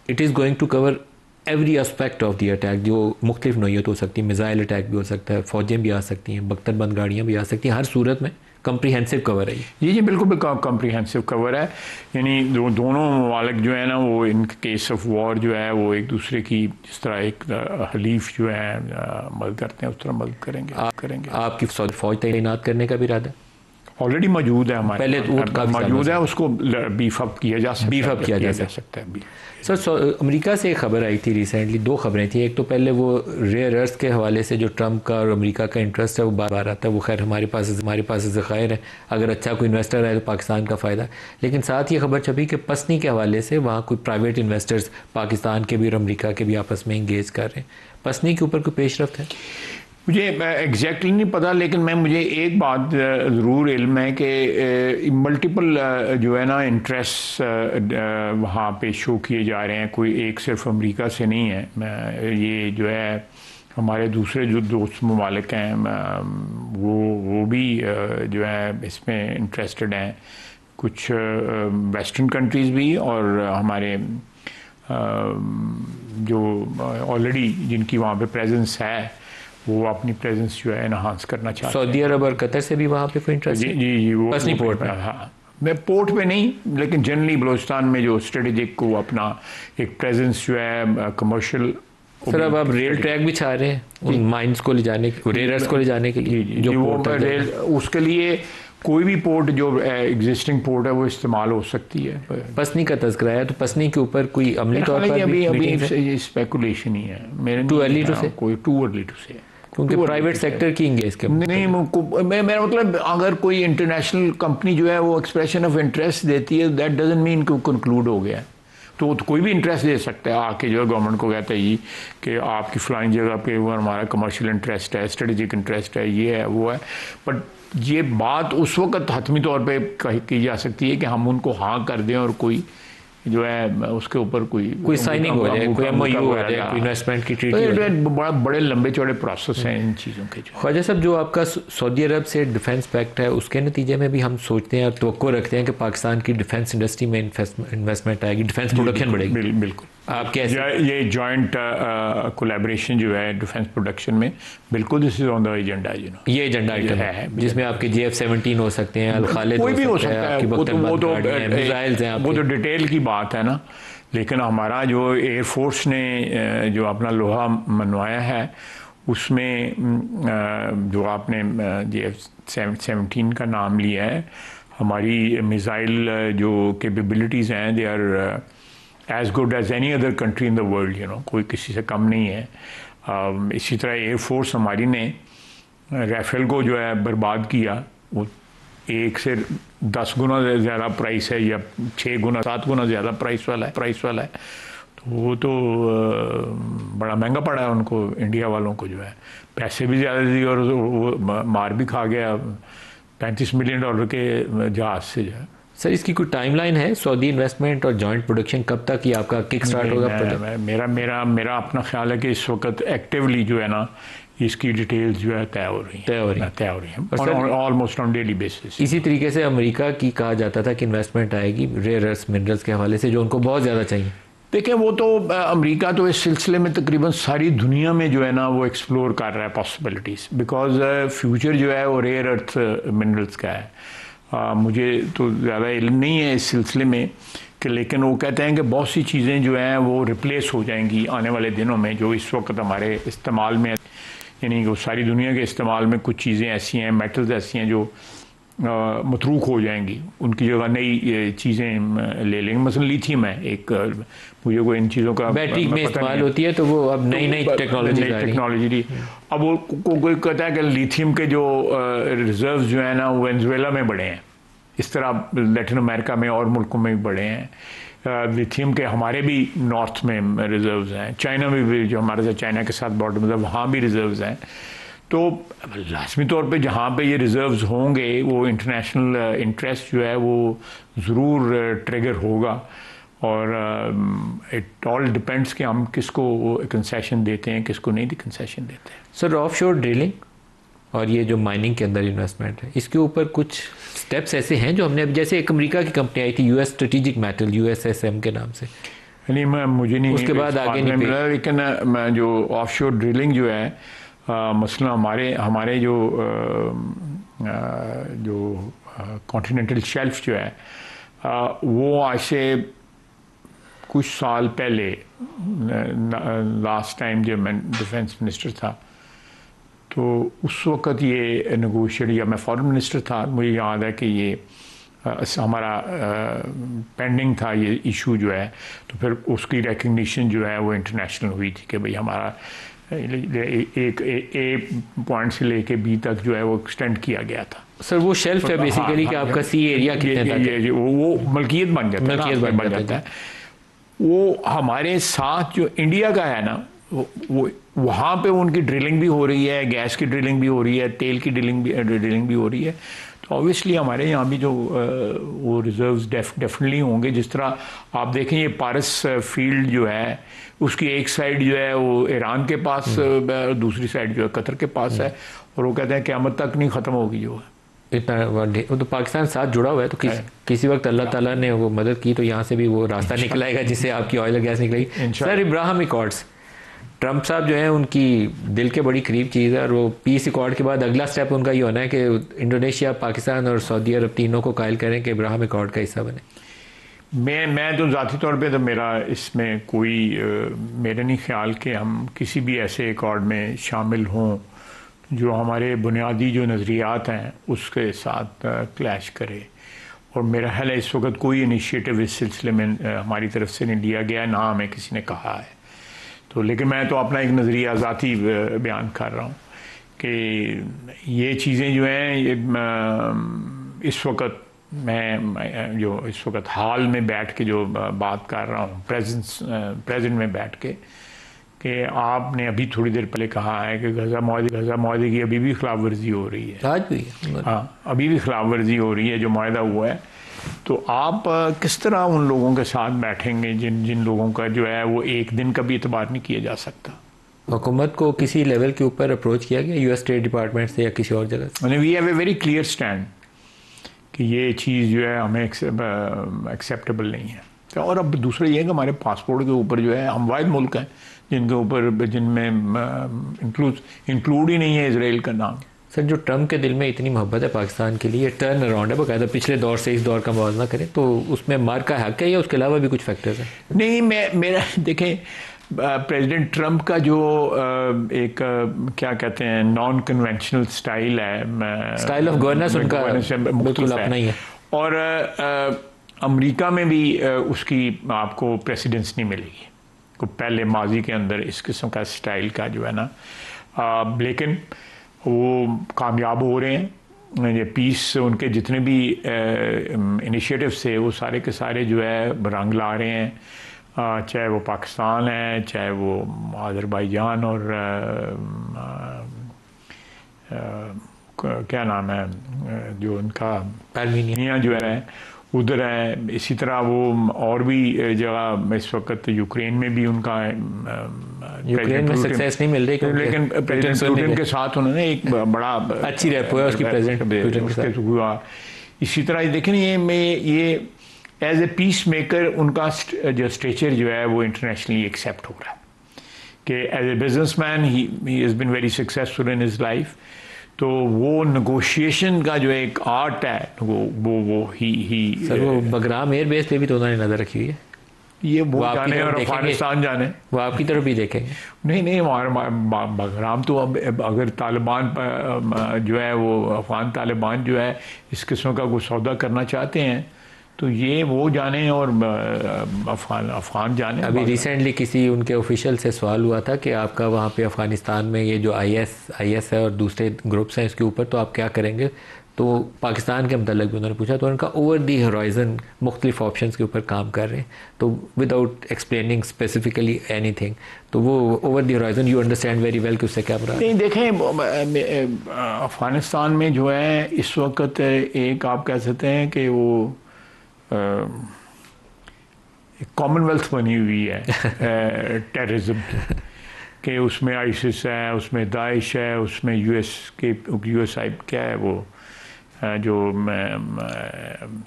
It is going to cover every aspect of the attack, जो मुख्तलिफ नौइयत हो सकती है, मिज़ाइल अटैक भी हो सकता है, फ़ौजें भी आ सकती हैं, बख्तरबंद गाड़ियाँ भी आ सकती हैं, हर सूरत में कम्प्रीहेंसिव कवर है जी जी बिल्कुल कम्प्रीहेंसिव कवर है। यानी दोनों ममालिक जो है ना वो इन केस ऑफ वॉर जो है वो एक दूसरे की जिस तरह एक हलीफ जो है मदद करते हैं उस तरह मदद करेंगे। आपकी फ़ौज तैनात करने का भी इरादा ऑलरेडी मौजूद है हमारे पहले तो मौजूद है, उसको बीफ अप किया जा सकता है। सर अमेरिका से एक खबर आई थी रिसेंटली, दो खबरें थी। एक तो पहले वो रेयर अर्थ के हवाले से जो ट्रंप का और अमेरिका का इंटरेस्ट है वो बार बार आता है, वो खैर हमारे पास ज़खायर है, अगर अच्छा कोई इन्वेस्टर आए तो पाकिस्तान का फ़ायदा। लेकिन साथ ये खबर छपी कि पसनी के हवाले से वहाँ कोई प्राइवेट इन्वेस्टर्स पाकिस्तान के भी और अमेरिका के भी आपस में इंगेज कर रहे हैं। पसनी के ऊपर कोई पेशरफ्त है? मुझे एग्जैक्टली नहीं पता, लेकिन मुझे एक बात ज़रूर इल्म है कि मल्टीपल जो है ना इंटरेस्ट वहाँ पे शो किए जा रहे हैं, कोई एक सिर्फ अमेरिका से नहीं है। ये जो है हमारे दूसरे जो दोस्त ममालिक हैं वो भी जो है इसमें इंटरेस्टेड हैं, कुछ वेस्टर्न कंट्रीज़ भी और हमारे जो ऑलरेडी जिनकी वहाँ पे प्रेजेंस है वो अपनी प्रेजेंस जो है एनहांस करना चाहते हैं। सऊदी अरब और कतर से भी वहाँ पे कोई इंटरेस्ट है? जी वो पसनी पोर्ट पे। हाँ, मैं पोर्ट पे नहीं, लेकिन जनरली बलूचिस्तान में जो स्ट्रेटेजिक को अपना एक प्रेजेंस जो है कमर्शियल। सर अब आप रेल ट्रैक भी चाह रहे हैं उन माइंस को ले जाने के, रेयर्स को ले जाने के लिए जो पोर्ट रेल, उसके लिए कोई भी पोर्ट जो एग्जिस्टिंग पोर्ट है वो इस्तेमाल हो सकती है। पसनी का तज़किरा है तो पसनी के ऊपर कोई अमली तौर पर अभी स्पेकुलेशन ही है मेरे, टू अर्ली टू से, कोई टू अर्ली टू से, क्योंकि प्राइवेट सेक्टर की इंगेज के नहीं। मेरा मतलब अगर कोई इंटरनेशनल कंपनी जो है वो एक्सप्रेशन ऑफ इंटरेस्ट देती है, दैट डजंट मीन कंक्लूड हो गया। तो कोई भी इंटरेस्ट दे सकता है आके, जो है गवर्नमेंट को कहता है ये कि आपकी फलानी जगह पे वो हमारा कमर्शियल इंटरेस्ट है, स्ट्रेटेजिक इंटरेस्ट है, ये है वो है। बट ये बात उस वक्त हतमी तौर पे की जा सकती है कि हम उनको हाँ कर दें और कोई जो है उसके ऊपर कोई साइनिंग हो जाए, कोई एमओयू हो जाए, कोई इन्वेस्टमेंट की ट्रीटी हो जाए। बड़े लंबे चौड़े प्रोसेस हैं इन चीज़ों के। ख्वाजा साहब, जो आपका सऊदी अरब से डिफेंस पैक्ट है उसके नतीजे में भी हम सोचते हैं और तवक्को रखते हैं कि पाकिस्तान की डिफेंस इंडस्ट्री में इन्वेस्टमेंट आएगी, डिफेंस प्रोडक्शन बढ़ेगी। बिल्कुल। आप कैसे ये जॉइंट कोलैबोरेशन जो है डिफेंस प्रोडक्शन में, बिल्कुल this is on the agenda. ये एजेंडा आइटम है जिसमें आपके JF-17 हो सकते हैं, अल खालिद कोई भी हो सकता है, वो तो डिटेल की बात है ना। लेकिन हमारा जो एयरफोर्स ने जो अपना लोहा मनवाया है उसमें जो आपने JF-17 का नाम लिया है, हमारी मिसाइल जो कैपेबिलिटीज़ हैं they are as good as any other country in the world, कोई किसी से कम नहीं है। इसी तरह एयरफोर्स हमारी ने राफेल को जो है बर्बाद किया, वो 1 से 10 गुना ज़्यादा प्राइस है या 6 गुना 7 गुना ज़्यादा प्राइस वाला है। तो वो तो बड़ा महंगा पड़ा है उनको, इंडिया वालों को जो है पैसे भी ज़्यादा दिए और वो मार भी खा गया $35 मिलियन के जहाज़ से जो है। सर इसकी कोई टाइमलाइन है, सऊदी इन्वेस्टमेंट और जॉइंट प्रोडक्शन कब तक ये आपका किक स्टार्ट होगा? मेरा अपना ख्याल है कि इस वक्त एक्टिवली जो है ना इसकी डिटेल्स जो है तय हो रही हैं ऑलमोस्ट ऑन डेली बेसिस। इसी तरीके से अमेरिका की कहा जाता था कि इन्वेस्टमेंट आएगी रेयर अर्थ मिनरल्स के हवाले से जो उनको बहुत ज़्यादा चाहिए। देखिए वो तो अमेरिका तो इस सिलसिले में तकरीबन सारी दुनिया में जो है ना वो एक्सप्लोर कर रहा है पॉसिबिलिटीज़, बिकॉज फ्यूचर जो है वो रेयर अर्थ मिनरल्स का है। मुझे तो ज़्यादा इल्म नहीं है इस सिलसिले में कि, लेकिन वो कहते हैं कि बहुत सी चीज़ें जो हैं वो रिप्लेस हो जाएंगी आने वाले दिनों में, जो इस वक्त हमारे इस्तेमाल में, यानी वो सारी दुनिया के इस्तेमाल में कुछ चीज़ें ऐसी हैं, मेटल्स ऐसी हैं जो मतरूक हो जाएंगी, उनकी जगह नई चीज़ें ले लेंगे। मसलन लिथियम है एक, मुझे कोई इन चीज़ों का बैटरी में इस्तेमाल होती है तो वो अब नई टेक्नोलॉजी। अब वो कोई कहता है कि लिथियम के जो रिजर्व जो है ना वो वेनेजुएला में बढ़े हैं, इस तरह लैटिन अमेरिका में और मुल्कों में भी बढ़े हैं। लिथियम के हमारे भी नॉर्थ में रिजर्व्स हैं, चाइना में भी, जो हमारे साथ चाइना के साथ बॉर्डर मतलब वहाँ भी रिजर्व्स हैं। तो लाजमी तौर पे जहाँ पे ये रिजर्व्स होंगे वो इंटरनेशनल इंटरेस्ट जो है वो ज़रूर ट्रिगर होगा, और इट ऑल डिपेंड्स कि हम किसको कंसेशन देते हैं, किसको नहीं कंसेशन देते हैं। सर ऑफशोर ड्रिलिंग और ये जो माइनिंग के अंदर इन्वेस्टमेंट है, इसके ऊपर कुछ स्टेप्स ऐसे हैं जो हमने, जैसे एक अमेरिका की कंपनी आई थी US स्ट्रेटेजिक मेटल USSM के नाम से, नहीं मुझे नहीं उसके बाद आगे नहीं मिला, लेकिन जो ऑफशोर ड्रिलिंग जो है मसला हमारे जो कॉन्टिनेंटल शेल्फ जो है वो आज से कुछ साल पहले, लास्ट टाइम जब मैं डिफेंस मिनिस्टर था तो उस वक़्त ये नेगोशिएट, या मैं फॉरेन मिनिस्टर था, मुझे याद है कि ये हमारा पेंडिंग था ये इशू जो है, तो फिर उसकी रिकग्निशन जो है वो इंटरनेशनल हुई थी कि भाई हमारा एक ए पॉइंट से लेके बी तक जो है वो एक्सटेंड किया गया था। सर वो शेल्फ है बेसिकली कि आपका सी एरिया कितने तक वो मलकियत बन जाता है, मलकियत बन जाता है। वो हमारे साथ जो इंडिया का है ना, वो वहाँ पे उनकी ड्रिलिंग भी हो रही है, गैस की ड्रिलिंग भी हो रही है, तेल की ड्रिलिंग भी हो रही है, तो ऑब्वियसली हमारे यहाँ भी जो वो रिजर्व्स डेफिनेटली होंगे। जिस तरह आप देखें ये पारस फील्ड जो है उसकी एक साइड जो है वो ईरान के पास, दूसरी साइड जो है कतर के पास है, और वो कहते हैं क़यामत तक नहीं ख़त्म होगी जो है। इतना वो तो पाकिस्तान साथ जुड़ा हुआ है, तो किसी वक्त अल्लाह ताला ने वो मदद की तो यहाँ से भी वो रास्ता निकलाएगा जिससे आपकी ऑयल और गैस निकलेगी। सर इब्राहिम अकॉर्ड्स, ट्रंप साहब जो है उनकी दिल के बड़ी करीब चीज़ है, और वो पीस अकॉर्ड के बाद अगला स्टेप उनका ये होना है कि इंडोनेशिया, पाकिस्तान और सऊदी अरब तीनों को कायल करें कि इब्राहिम अकॉर्ड का हिस्सा बने। मैं तो ज़ाती तौर पे तो मेरा इसमें कोई मेरे नहीं ख्याल कि हम किसी भी ऐसे अकॉर्ड में शामिल हों जो हमारे बुनियादी जो नज़रियात हैं उसके साथ क्लैश करे, और मेरा ख्याल है इस वक्त कोई इनिशिएटिव इस सिलसिले में हमारी तरफ से नहीं लिया गया, ना हमें किसी ने कहा है। तो लेकिन मैं तो अपना एक नज़रिया ज़ाती बयान कर रहा हूँ कि ये चीज़ें जो हैं इस वक्त मैं जो इस वक्त हाल में बैठ के जो बात कर रहा हूँ, प्रेजेंट में बैठ के, कि आपने अभी थोड़ी देर पहले कहा है कि गज़ा मुआहदे की अभी भी खिलाफ वर्जी हो रही है। आज भी हाँ, अभी भी खिलाफ वर्जी हो रही है जो मुआहदा हुआ है। तो आप किस तरह उन लोगों के साथ बैठेंगे जिन लोगों का जो है वो एक दिन का भी एतबार नहीं किया जा सकता? हुकूमत को किसी लेवल के ऊपर अप्रोच किया गया यूएस स्टेट डिपार्टमेंट से या किसी और जगह से? We have a very clear stand कि ये चीज़ जो है हमें एक्सेप्टेबल नहीं है। और अब दूसरा ये है कि हमारे पासपोर्ट के ऊपर जो है हम वाहिद मुल्क हैं जिनके ऊपर जिनमें इंक्लूड ही नहीं है इसराइल का नाम। सर जो ट्रंप के दिल में इतनी मोहब्बत है पाकिस्तान के लिए, टर्न अराउंड है बाकायदा, पिछले दौर से इस दौर का मुआवजा करें तो उसमें मार का हक है या उसके अलावा भी कुछ फैक्टर्स हैं? नहीं, मेरा देखें प्रेसिडेंट ट्रंप का जो एक क्या कहते हैं नॉन कन्वेंशनल स्टाइल है, स्टाइल ऑफ गवर्नेंस उनका बिल्कुल अपना ही है, और अमेरिका में भी उसकी आपको प्रेसिडेंस नहीं मिलेगी को पहले माजी के अंदर इस किस्म का स्टाइल का जो है ना, लेकिन वो कामयाब हो रहे हैं। ये पीस उनके जितने भी इनिशिएटिव्स थे वो सारे के सारे जो है रंग ला रहे हैं, चाहे वो पाकिस्तान है, चाहे वो अज़रबैजान और क्या नाम है जो उनका आर्मीनिया जो है उधर है। इसी तरह वो और भी जगह इस वक्त यूक्रेन में भी उनका यूक्रेन में सक्सेस नहीं मिल रही, लेकिन प्रेसिडेंट पुतिन के साथ उन्होंने एक बड़ा अच्छी रैपो है उसकी प्रेसिडेंट हुआ। इसी तरह देखें ये एज ए पीस मेकर उनका जो स्टेचर जो है वो इंटरनेशनली एक्सेप्ट हो रहा है कि as a businessman he has been very successful in his life. तो वो नेगोशिएशन का जो एक आर्ट है वो ही सर वो बगराम एयर बेस पे भी तो उन्होंने नज़र रखी हुई है, ये वो जाने और अफगानिस्तान जाने, वो आपकी तरफ भी देखेंगे। नहीं बगराम तो अब अगर तालिबान जो है वो अफगान तालिबान जो है इस किस्म का कोई सौदा करना चाहते हैं तो ये वो जाने और अफगान जाने। अभी रिसेंटली किसी उनके ऑफिशियल से सवाल हुआ था कि आपका वहाँ पे अफ़गानिस्तान में ये जो IS है और दूसरे ग्रुप्स हैं इसके ऊपर तो आप क्या करेंगे, तो पाकिस्तान के मतलब भी उन्होंने पूछा तो उनका ओवर दी होराइजन मुख्तलिफ ऑप्शंस के ऊपर काम कर रहे हैं, तो विदाउट एक्सप्लेनिंग स्पेसिफिकली एनीथिंग, तो वो over the horizon you understand very well कि उससे क्या बुरा नहीं। देखें अफ़गानिस्तान में जो है इस वक्त एक आप कह सकते हैं कि वो कॉमनवेल्थ बनी हुई है टेररिज्म के, उसमें आईसिस है, उसमें दाइश है, उसमें यूएस क्या है वो जो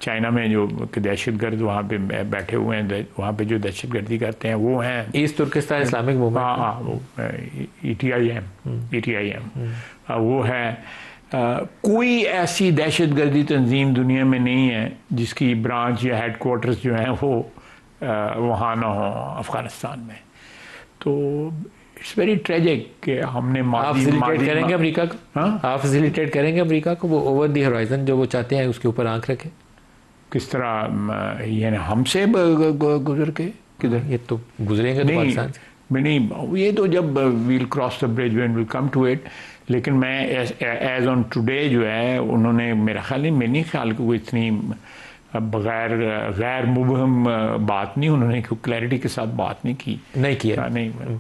चाइना में जो दहशतगर्द वहाँ पे बैठे हुए हैं, वहाँ पे जो दहशतगर्दी करते हैं वो हैं ईस्ट तुर्किस्तान इस्लामिक मूवमेंट। हाँ, वो ETIM वो है। कोई ऐसी दहशतगर्दी तंजीम दुनिया में नहीं है जिसकी ब्रांच या हेडक्वार्टर्स जो हैं वो वहाँ ना हो अफ़गानिस्तान में। तो इट्स वेरी ट्रेजिक कि हमने आप फैसिलिटेट करेंगे अमेरिका को? हाँ, आप फैसिलिटेट करेंगे अमेरिका को वो ओवर दी होराइजन जो वो चाहते हैं उसके ऊपर आंख रखें? किस तरह यानी हमसे गुजर के किधर? ये तो गुजरेंगे तो पाकिस्तान से नहीं, ये तो जब we'll cross the bridge when will come to it. लेकिन मैं एज ऑन टुडे जो है उन्होंने मेरा ख्याल कि वो इतनी गैर मुबहम बात नहीं, उन्होंने क्लैरिटी के साथ बात नहीं की। नहीं किया। नहीं